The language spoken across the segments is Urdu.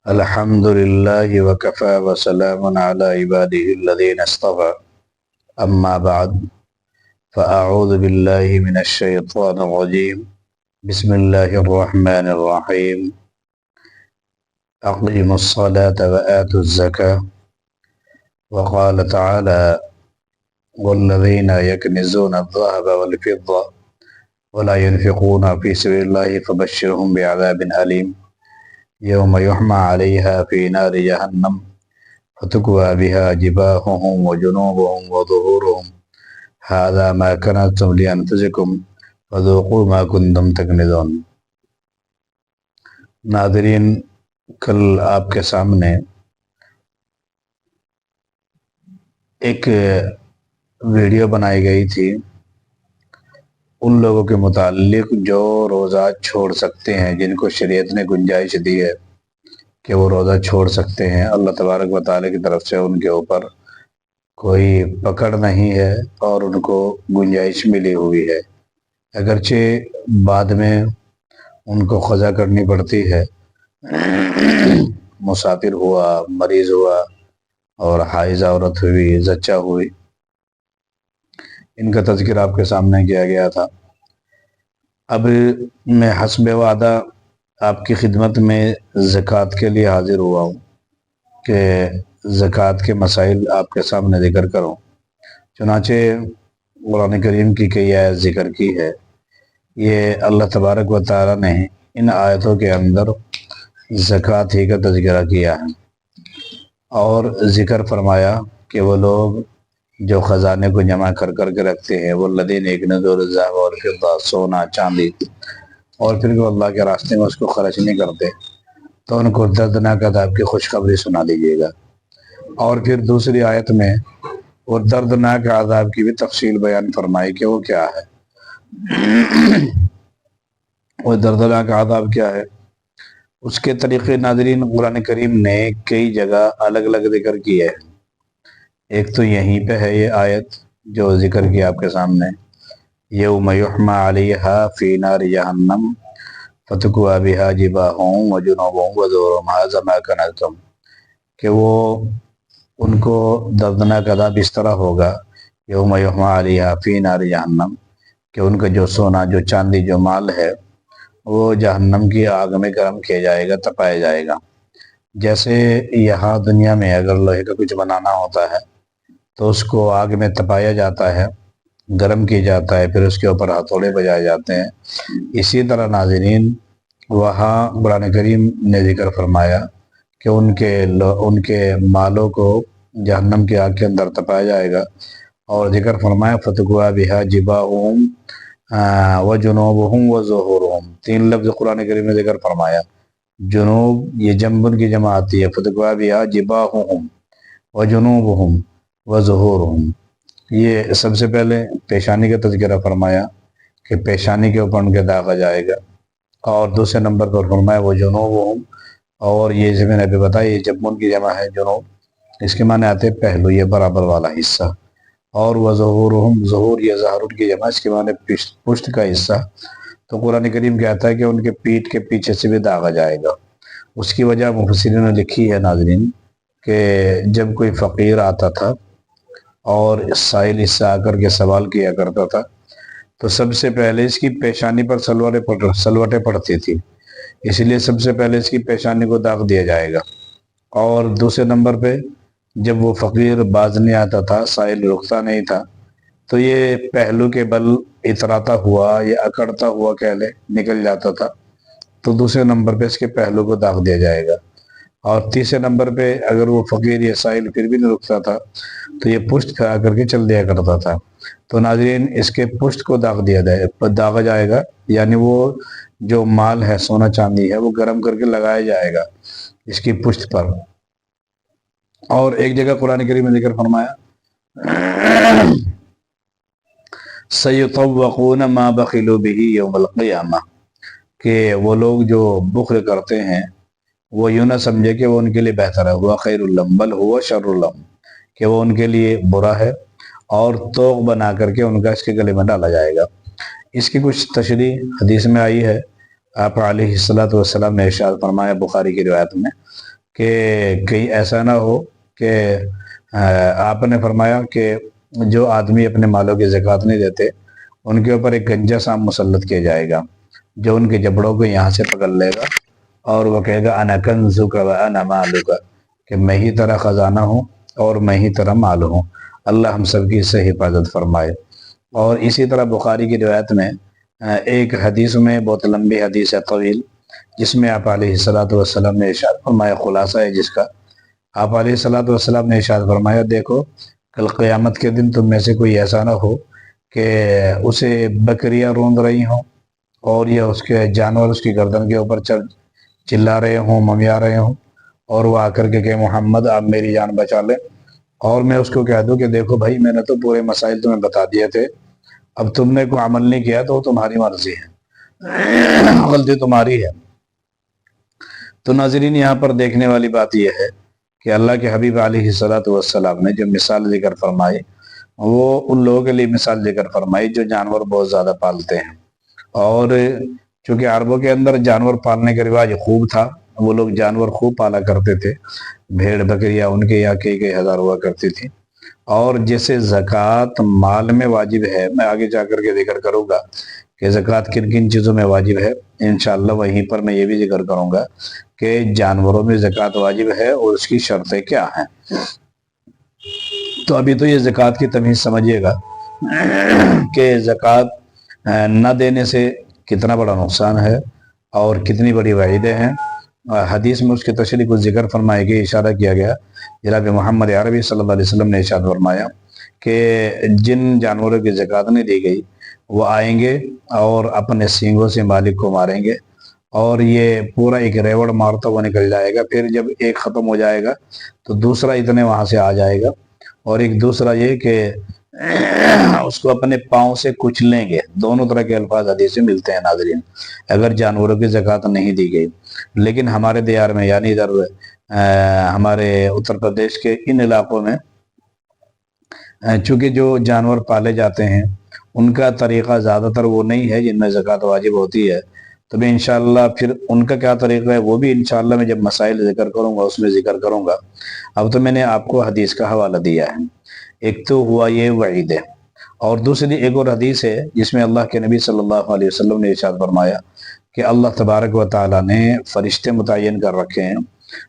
الحمد لله وكفى وسلام على عباده الذين اصطفى أما بعد فأعوذ بالله من الشيطان الرجيم بسم الله الرحمن الرحيم أقيموا الصلاة وآتوا الزكاة وقال تعالى والذين يكنزون الذهب والفضة ولا ينفقون في سبيل الله فبشرهم بعذاب أليم يوم يحمى عليها في نار جهنم فتكوى بها جباههم وجنوبهم وظهورهم هذا ما كنتم لأنفسكم فذوقوا ما كنتم تكنزون۔ ناظرین، کل آپ کے سامنے ایک ویڈیو بنائی گئی تھی ان لوگوں کے متعلق جو روزہ چھوڑ سکتے ہیں، جن کو شریعت نے گنجائش دی ہے کہ وہ روزہ چھوڑ سکتے ہیں۔ اللہ تبارک و تعالیٰ کی طرف سے ان کے اوپر کوئی پکڑ نہیں ہے اور ان کو گنجائش ملی ہوئی ہے، اگرچہ بعد میں ان کو قضا کرنی پڑتی ہے۔ مسافر ہوا، مریض ہوا اور حائض عورت ہوئی، زچہ ہوئی، ان کا تذکر آپ کے سامنے کیا گیا تھا۔ اب میں حسب وعدہ آپ کی خدمت میں زکوٰۃ کے لیے حاضر ہوا ہوں کہ زکوٰۃ کے مسائل آپ کے سامنے ذکر کروں۔ چنانچہ قرآن کریم کی کئی آیت ذکر کی ہے۔ یہ اللہ تبارک و تعالیٰ نے ان آیتوں کے اندر زکوٰۃ ہی کا تذکرہ کیا ہے اور ذکر فرمایا کہ وہ لوگ جو خزانے کو جمع کر کے رکھتے ہیں، وہ الذین یکنزون الذھب والفضہ، سونا چاندی، اور پھر وہ اللہ کے راستے میں اس کو خرچ نہیں کرتے، تو ان کو دردناک عذاب کی خوشخبری سنا دیجیے گا۔ اور پھر دوسری آیت میں وہ دردناک عذاب کی بھی تفصیل بیان فرمائی کہ وہ کیا ہے۔ وہ دردناک عذاب کیا ہے، اس کے طریقے ناظرین قرآن کریم نے کئی جگہ الگ الگ ذکر کیے ہیں۔ ایک تو یہیں پہ ہے یہ آیت جو ذکر کی آپ کے سامنے، یوم یحمى علیہا فی نار جہنم فتکوی بہا جباہہم وجنوبہم وظہورہم ھذا ما کنزتم، کہ وہ ان کو دردناک عذاب اس طرح ہوگا، یوم یحمى علیہا فی نار جہنم، کہ ان کا جو سونا، جو چاندی، جو مال ہے وہ جہنم کی آگ میں گرم کیا جائے گا، تپایا جائے گا۔ جیسے یہاں دنیا میں اگر لوہے کا کچھ بنانا ہوتا ہے تو اس کو آگ میں تپایا جاتا ہے، گرم کیا جاتا ہے، پھر اس کے اوپر ہتھوڑے بجائے جاتے ہیں۔ اسی طرح ناظرین وہاں قرآن کریم نے ذکر فرمایا کہ ان کے مالوں کو جہنم کی آگ کے اندر تپایا جائے گا، اور ذکر فرمایا فتکوی بہا جباہہم وجنوبہم وظہورہم، تین لفظ قرآن کریم نے ذکر فرمایا۔ جنوب یہ جنبن کی جمع آتی ہے، فتکوی بہا جباہہم وجنوبہم وظہورہم، یہ سب سے پہلے پیشانی کا تذکرہ فرمایا کہ پیشانی کے اوپر ان کے داغا جائے گا، اور دوسرے نمبر پر فرمایا وہ جنوبہم، اور یہ جو میں نے ابھی بتایا یہ جنبن کی جمع ہے جنوب، اس کے معنی آتے ہیں پہلو، یہ برابر والا حصہ، اور وظہورہم، ظہور یہ ظہر کی جمع، اس کے معنی پشت کا حصہ۔ تو قرآن کریم کہتا ہے کہ ان کے پیٹھ کے پیچھے سے بھی داغا جائے گا۔ اس کی وجہ مفسرین نے لکھی ہے ناظرین کہ جب کوئی فقیر آتا تھا اور سائل اس سے آ کر کے سوال کیا کرتا تھا تو سب سے پہلے اس کی پیشانی پر سلوٹیں پڑتی تھی، اس لیے سب سے پہلے اس کی پیشانی کو داغ دیا جائے گا۔ اور دوسرے نمبر پہ جب وہ فقیر باز نہیں آتا تھا، سائل رکتا نہیں تھا، تو یہ پہلو کے بل اتراتا ہوا یا اکڑتا ہوا کہہ لے نکل جاتا تھا، تو دوسرے نمبر پہ اس کے پہلو کو داغ دیا جائے گا۔ اور تیسرے نمبر پہ اگر وہ فقیر یا سائل پھر بھی نہیں رکتا تھا تو یہ پشت پھیلا کر کے چل دیا کرتا تھا۔ تو ناظرین اس کے پشت کو داغا جائے گا، یعنی وہ جو مال ہے، سونا چاندی ہے، وہ گرم کر کے لگایا جائے گا اس کی پشت پر۔ اور ایک جگہ قرآن کریم میں ذکر فرمایا سَيُطَوَّقُونَ مَا بَخِلُوا بِهِ يَوْمَ الْقِيَامَةِ، کہ وہ لوگ جو بخل کرتے ہیں وہ یوں نہ سمجھے کہ وہ ان کے لیے بہتر ہے، ہوا خیر لہم بل ہوا شر لہم، کہ وہ ان کے لیے برا ہے اور توغ بنا کر کے ان کا اس کے گلے میں ڈالا جائے گا۔ اس کی کچھ تشریح حدیث میں آئی ہے۔ آپ علیہ الصلوۃ والسلام نے ارشاد فرمایا بخاری کی روایت میں کہ کہیں ایسا نہ ہو کہ آپ نے فرمایا کہ جو آدمی اپنے مالوں کی زکوٰۃ نہیں دیتے ان کے اوپر ایک گنجا سام مسلط کیا جائے گا جو ان کے جبڑوں کو یہاں سے پکڑ لے گا اور وہ کہے گا انا کنزک و انا مالک، کہ میں ہی تیرا خزانہ ہوں اور میں ہی تیرا مال ہوں۔ اللہ ہم سب کی اس سے حفاظت فرمائے۔ اور اسی طرح بخاری کی روایت میں ایک حدیث میں، بہت لمبی حدیث ہے طویل، جس میں آپ علیہ الصلوۃ والسلام نے ارشاد فرمایا، خلاصہ ہے جس کا، آپ علیہ الصلوۃ والسلام نے ارشاد فرمایا، دیکھو کل قیامت کے دن تم میں سے کوئی ایسا نہ ہو کہ اسے بکریاں روند رہی ہوں اور یا اس کے جانور اس کی گردن کے اوپر چلا رہے ہوں، ممیا رہے ہوں، اور وہ آ کر کے کہ محمد آپ میری جان بچا لیں، اور میں اس کو کہہ دوں کہ دیکھو بھائی میں نے تو پورے مسائل تمہیں بتا دیے تھے، اب تم نے کوئی عمل نہیں کیا تو وہ تمہاری مرضی ہے، غلطی تمہاری ہے۔ تو ناظرین یہاں پر دیکھنے والی بات یہ ہے کہ اللہ کے حبیب علیہ الصلوۃ والسلام نے جو مثال ذکر فرمائی وہ ان لوگوں کے لیے مثال ذکر فرمائی جو جانور بہت زیادہ پالتے ہیں، اور چونکہ عربوں کے اندر جانور پالنے کا رواج خوب تھا، وہ لوگ جانور خوب پالا کرتے تھے، بھیڑ بکریاں ان کے یہاں کئی ہزار ہوا کرتی تھی۔ اور جیسے زکوٰۃ مال میں واجب ہے، میں آگے جا کر کے ذکر کروں گا کہ زکوٰۃ کن کن چیزوں میں واجب ہے، انشاءاللہ وہیں پر میں یہ بھی ذکر کروں گا کہ جانوروں میں زکوٰۃ واجب ہے اور اس کی شرطیں کیا ہیں۔ تو ابھی تو یہ زکوٰۃ کی تمیز سمجھیے گا کہ زکوٰۃ نہ دینے سے کتنا بڑا نقصان ہے اور کتنی بڑی وعیدیں ہیں۔ حدیث میں اس کی تشریح کو ذکر فرمائے گی، اشارہ کیا گیا، جناب محمد عربی صلی اللہ علیہ وسلم نے ارشاد فرمایا کہ جن جانوروں کی زکوٰۃ نہیں دی گئی وہ آئیں گے اور اپنے سینگوں سے مالک کو ماریں گے، اور یہ پورا ایک ریوڑ مارتا ہوا نکل جائے گا، پھر جب ایک ختم ہو جائے گا تو دوسرا اتنے وہاں سے آ جائے گا، اور ایک دوسرا یہ کہ اس کو اپنے پاؤں سے کچلیں گے۔ دونوں طرح کے الفاظ حدیث میں ملتے ہیں ناظرین، اگر جانوروں کی زکوٰۃ نہیں دی گئی۔ لیکن ہمارے دیار میں یعنی ادھر ہمارے اتر پردیش کے ان علاقوں میں چونکہ جو جانور پالے جاتے ہیں ان کا طریقہ زیادہ تر وہ نہیں ہے جن میں زکوٰۃ واجب ہوتی ہے، تو میں انشاءاللہ پھر ان کا کیا طریقہ ہے وہ بھی انشاءاللہ میں جب مسائل ذکر کروں گا اس میں ذکر کروں گا۔ اب تو میں نے آپ کو حدیث کا حوالہ دیا ہے، ایک تو ہوا یہ وعید ہے، اور دوسری ایک اور حدیث ہے جس میں اللہ کے نبی صلی اللہ علیہ وسلم نے ارشاد فرمایا کہ اللہ تبارک و تعالیٰ نے فرشتے متعین کر رکھے ہیں،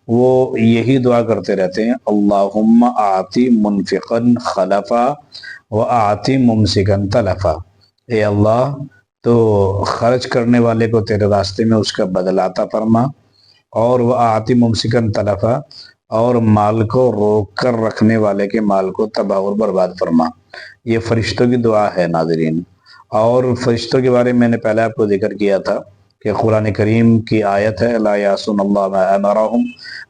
وہ یہی دعا کرتے رہتے ہیں، اللہم آتی منفقا خلفا و آتی ممسکا تلفا، اے اللہ تو خرچ کرنے والے کو تیرے راستے میں اس کا بدلہ عطا فرما، اور وہ آتی ممسکن تلفا، اور مال کو روک کر رکھنے والے کے مال کو تباہ اور برباد فرما۔ یہ فرشتوں کی دعا ہے ناظرین، اور فرشتوں کے بارے میں نے پہلے آپ کو ذکر کیا تھا کہ قرآن کریم کی آیت ہے لا یعصون اللہ ما امرہم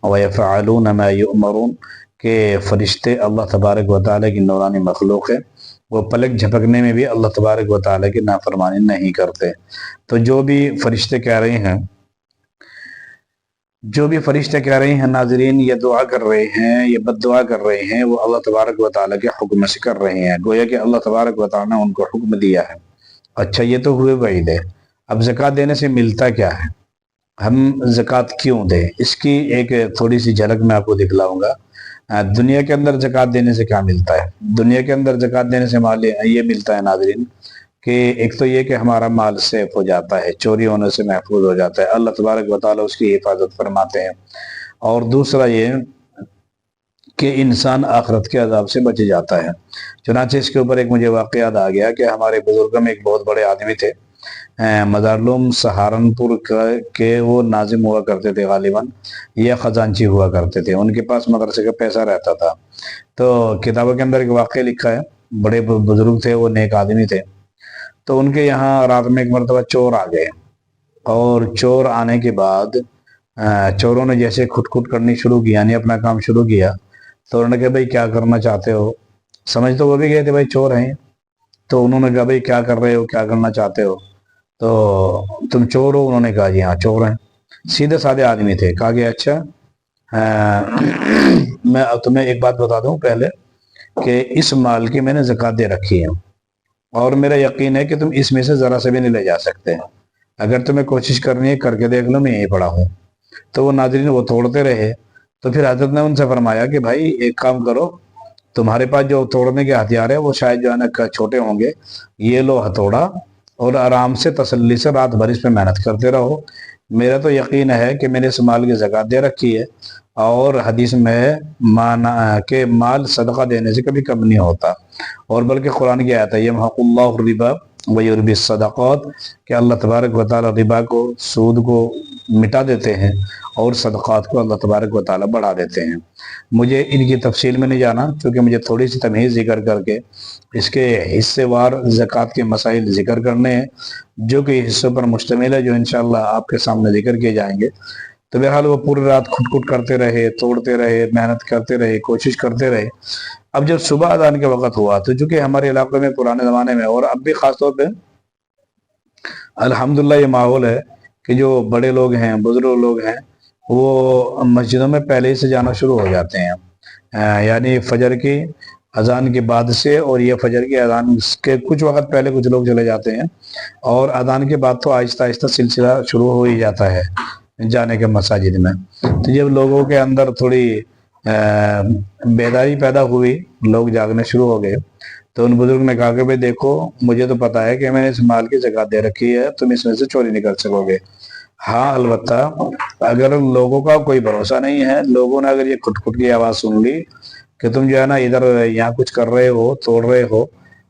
ویفعلون ما یؤمرون، کہ فرشتے اللہ تبارک و تعالیٰ کی نورانی مخلوق ہے، وہ پلک جھپکنے میں بھی اللہ تبارک و تعالیٰ کی نافرمانی نہیں کرتے۔ تو جو بھی فرشتے کہہ رہے ہیں ناظرین، یہ دعا کر رہے ہیں، یہ بد دعا کر رہے ہیں، وہ اللہ تبارک و تعالیٰ کے حکم سے کر رہے ہیں، گویا کہ اللہ تبارک و تعالیٰ نے ان کو حکم دیا ہے۔ اچھا یہ تو ہوئے وعید ہے، اب زکوٰۃ دینے سے ملتا کیا ہے، ہم زکوٰۃ کیوں دیں، اس کی ایک تھوڑی سی جھلک میں آپ کو دکھلاؤں گا۔ دنیا کے اندر زکوٰۃ دینے سے کیا ملتا ہے؟ دنیا کے اندر زکوٰۃ دینے سے مال یہ ملتا ہے ناظرین کہ ایک تو یہ کہ ہمارا مال سیف ہو جاتا ہے، چوری ہونے سے محفوظ ہو جاتا ہے، اللہ تبارک و تعالیٰ اس کی حفاظت فرماتے ہیں، اور دوسرا یہ کہ انسان آخرت کے عذاب سے بچ جاتا ہے۔ چنانچہ اس کے اوپر ایک مجھے واقعہ یاد آ گیا کہ ہمارے بزرگوں میں ایک بہت بڑے آدمی تھے، مدارالعلوم سہارنپور کے وہ ناظم ہوا کرتے تھے غالباً، یا خزانچی ہوا کرتے تھے، ان کے پاس مدرسے کا پیسہ رہتا تھا۔ تو کتابوں کے اندر ایک واقعہ لکھا ہے، بڑے بزرگ تھے، وہ نیک آدمی تھے، تو ان کے یہاں رات میں ایک مرتبہ چور آ گئے، اور چور آنے کے بعد چوروں نے جیسے کھٹ کرنی شروع کی، یعنی اپنا کام شروع کیا، تو انہوں نے کہا بھائی کیا کرنا چاہتے ہو، سمجھ تو وہ بھی گئے تھے بھائی چور ہیں، تو انہوں نے کہا بھائی کیا کر رہے ہو، کیا کرنا چاہتے ہو، تو تم چور ہو، انہوں نے کہا جی ہاں چور ہیں، سیدھے سادھے آدمی تھے۔ کہا کہ اچھا میں تمہیں ایک بات بتا دوں پہلے کہ اس مال کی میں نے زکوٰۃ دے رکھی ہے، اور میرا یقین ہے کہ تم اس میں سے ذرا سے بھی نہیں لے جا سکتے، اگر تمہیں کوشش کرنی ہے کر کے دیکھ لو، میں یہیں پڑا ہوں۔ تو وہ ناظرین وہ توڑتے رہے، تو پھر حضرت نے ان سے فرمایا کہ بھائی ایک کام کرو، تمہارے پاس جو توڑنے کے ہتھیار ہے وہ شاید جو ہے نا چھوٹے ہوں گے، یہ لو ہتھوڑا اور آرام سے تسلی سے رات بھر اس پہ محنت کرتے رہو۔ میرا تو یقین ہے کہ میں نے اس مال کی زکوٰۃ دے رکھی ہے، اور حدیث میں مانا کہ مال صدقہ دینے سے کبھی کم نہیں ہوتا، اور بلکہ قرآن کی آیت ہے یمحق اللہ الربا ویربی الصدقات، کہ اللہ تبارک و تعالیٰ ربا کو، سود کو مٹا دیتے ہیں اور صدقات کو اللہ تبارک و تعالیٰ بڑھا دیتے ہیں۔ مجھے ان کی تفصیل میں نہیں جانا، کیونکہ مجھے تھوڑی سی تمیز ذکر کر کے اس کے حصے وار زکوٰۃ کے مسائل ذکر کرنے ہیں، جو کہ حصوں پر مشتمل ہے، جو انشاءاللہ آپ کے سامنے ذکر کیے جائیں گے۔ تو بہرحال وہ پوری رات کھٹ کرتے رہے، توڑتے رہے، محنت کرتے رہے، کوشش کرتے رہے۔ اب جب صبح اذان کے وقت ہوا تو چونکہ ہمارے علاقے میں پرانے زمانے میں اور اب بھی خاص طور پہ الحمدللہ یہ ماحول ہے کہ جو بڑے لوگ ہیں، بزرگ لوگ ہیں، وہ مسجدوں میں پہلے ہی سے جانا شروع ہو جاتے ہیں، یعنی فجر کی اذان کے بعد سے، اور یہ فجر کی اذان کے کچھ وقت پہلے کچھ لوگ چلے جاتے ہیں، اور اذان کے بعد تو آہستہ آہستہ سلسلہ شروع ہو ہی جاتا ہے جانے کے مساجد میں۔ تو جب لوگوں کے اندر تھوڑی بیداری پیدا ہوئی، لوگ جاگنے شروع ہو گئے، تو ان بزرگ نے کہا کہ بھئی دیکھو، مجھے تو پتا ہے کہ میں نے اس مال کی زکوٰۃ دے رکھی ہے، تم اس میں سے چوری نہیں کر سکو گے۔ ہاں البتہ اگر لوگوں کا کوئی بھروسہ نہیں ہے، لوگوں نے اگر یہ کھٹ کی آواز سن لی کہ تم جو ہے نا ادھر یہاں کچھ کر رہے ہو، توڑ رہے ہو،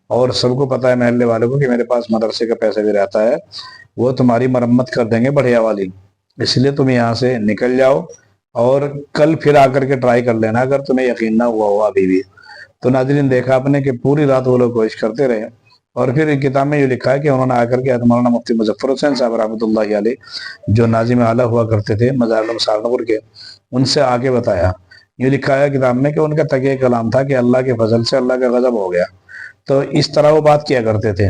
اور سب کو پتا ہے محلے والوں کو کہ میرے پاس مدرسے کا پیسہ بھی رہتا ہے، وہ تمہاری مرمت کر دیں گے بڑھیا والی، اس لیے تم یہاں سے نکل جاؤ، اور کل پھر آ کر کے ٹرائی کر لینا اگر تمہیں یقین نہ ہوا ہوا ابھی بھی۔ تو ناظرین دیکھا آپ نے کہ پوری رات وہ لوگ کوشش کرتے رہے، اور پھر کتاب میں یہ لکھا ہے کہ انہوں نے آ کر کے مولانا مفتی مظفر حسین صاحب رحمۃ اللہ علیہ، جو ناظم اعلیٰ ہوا کرتے تھے مزار علم سہارنپور کے، ان سے آ کے بتایا، یہ لکھا ہے کتاب میں کہ ان کا تقیہ کلام تھا کہ اللہ کے فضل سے اللہ کا غضب ہو گیا۔ تو اس طرح وہ بات کیا کرتے تھے۔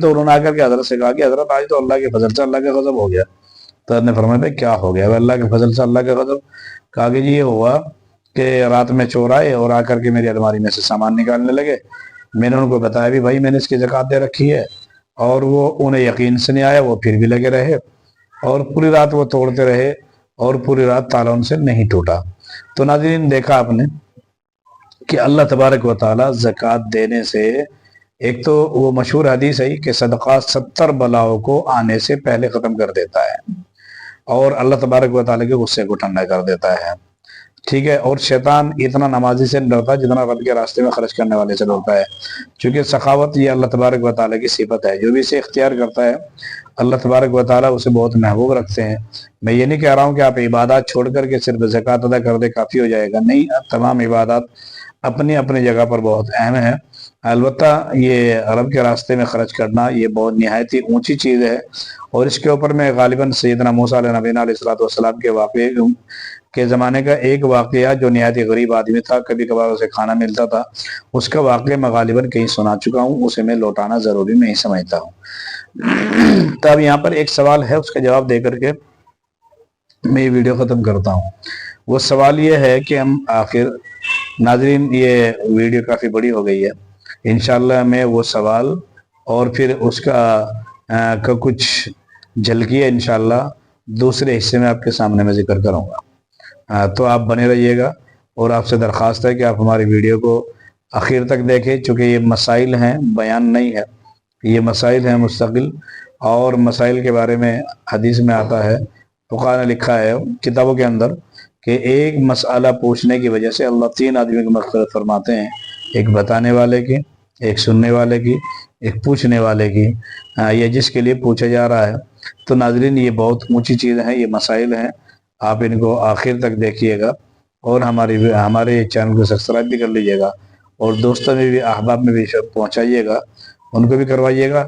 تو انہوں نے آ کر کے حضرت سے کہا کہ حضرت آج تو اللہ کے فضل سے اللہ کا غضب ہو گیا۔ تو حضرت نے فرمایا بھائی کیا ہو گیا؟ اللہ کے فضل سے اللہ کا غضب؟ کہا کہ جی یہ ہوا کہ رات میں چور آئے اور آ کر کے میری الماری میں سے سامان نکالنے لگے، میں نے ان کو بتایا بھی بھائی میں نے اس کی زکوٰۃ دے رکھی ہے، اور وہ انہیں یقین سے نہیں آیا، وہ پھر بھی لگے رہے، اور پوری رات وہ توڑتے رہے، اور پوری رات تالا ان سے نہیں ٹوٹا۔ تو ناظرین دیکھا آپ نے کہ اللہ تبارک و تعالیٰ زکوٰۃ دینے سے، ایک تو وہ مشہور حدیث ہے کہ صدقہ 70 بلاؤں کو آنے سے پہلے ختم کر دیتا ہے، اور اللہ تبارک و تعالیٰ کے غصے کو ٹھنڈا کر دیتا ہے، ٹھیک ہے۔ اور شیطان اتنا نمازی سے ڈرتا جتنا رب کے راستے میں خرچ کرنے والے سے ڈرتا ہے، چونکہ سخاوت یہ اللہ تبارک و تعالیٰ کی صفت ہے، جو بھی اسے اختیار کرتا ہے اللہ تبارک و تعالیٰ اسے بہت محبوب رکھتے ہیں۔ میں یہ نہیں کہہ رہا ہوں کہ آپ عبادات چھوڑ کر کے صرف زکوٰۃ ادا کر دے کافی ہو جائے گا، نہیں، تمام عبادات اپنی اپنی جگہ پر بہت اہم ہے، البتہ یہ رب کے راستے میں خرچ کرنا یہ بہت نہایت ہی اونچی چیز ہے، اور اس کے اوپر میں غالباً سیدنا موسیٰ علیہ نبینا علیہ السلام کے واقعے کے زمانے کا ایک واقعہ، جو نہایت ہی غریب آدمی تھا، کبھی کبھار اسے کھانا ملتا تھا، اس کا واقعہ میں غالباً کہیں سنا چکا ہوں، اسے میں لوٹانا ضروری نہیں سمجھتا ہوں۔ تو اب یہاں پر ایک سوال ہے، اس کا جواب دے کر کے میں یہ ویڈیو ختم کرتا ہوں۔ وہ سوال یہ ہے کہ ہم آخر، ناظرین یہ ویڈیو کافی بڑی ہو گئی ہے، انشاءاللہ میں وہ سوال اور پھر اس کا کچھ جھلکیاں انشاءاللہ دوسرے حصے میں آپ کے سامنے میں ذکر کروں گا، تو آپ بنے رہیے گا، اور آپ سے درخواست ہے کہ آپ ہماری ویڈیو کو آخر تک دیکھیں، چونکہ یہ مسائل ہیں، بیان نہیں ہے، یہ مسائل ہیں مستقل، اور مسائل کے بارے میں حدیث میں آتا ہے، فقہاء نے لکھا ہے کتابوں کے اندر کہ ایک مسئلہ پوچھنے کی وجہ سے اللہ 3 آدمیوں کی مغفرت فرماتے ہیں، ایک بتانے والے کی، ایک سننے والے کی، ایک پوچھنے والے کی، یہ جس کے لیے پوچھا جا رہا ہے۔ تو ناظرین یہ بہت اونچی چیز ہیں، یہ مسائل ہیں، آپ ان کو آخر تک دیکھیے گا، اور ہمارے چینل کو سبسکرائب بھی کر لیجیے گا، اور دوستوں میں بھی، احباب میں بھی پہنچائیے گا، ان کو بھی کروائیے گا،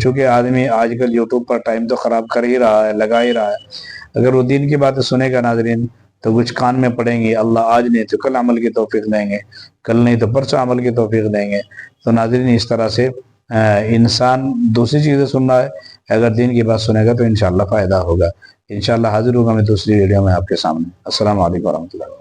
چونکہ آدمی آج کل یوٹیوب پر ٹائم تو خراب کر ہی رہا ہے، لگا ہی رہا ہے، اگر وہ دین کی باتیں سنے گا ناظرین تو کچھ کان میں پڑیں گی، اللہ آج نہیں تو کل عمل کی توفیق دیں گے، کل نہیں تو پرسوں عمل کی توفیق دیں گے۔ تو ناظرین اس طرح سے انسان دوسری چیزیں سن رہا ہے، اگر دین کی بات سنے گا تو انشاءاللہ فائدہ ہوگا۔ انشاءاللہ حاضر ہوگا میں دوسری ویڈیو میں آپ کے سامنے۔ السلام علیکم ورحمۃ اللہ۔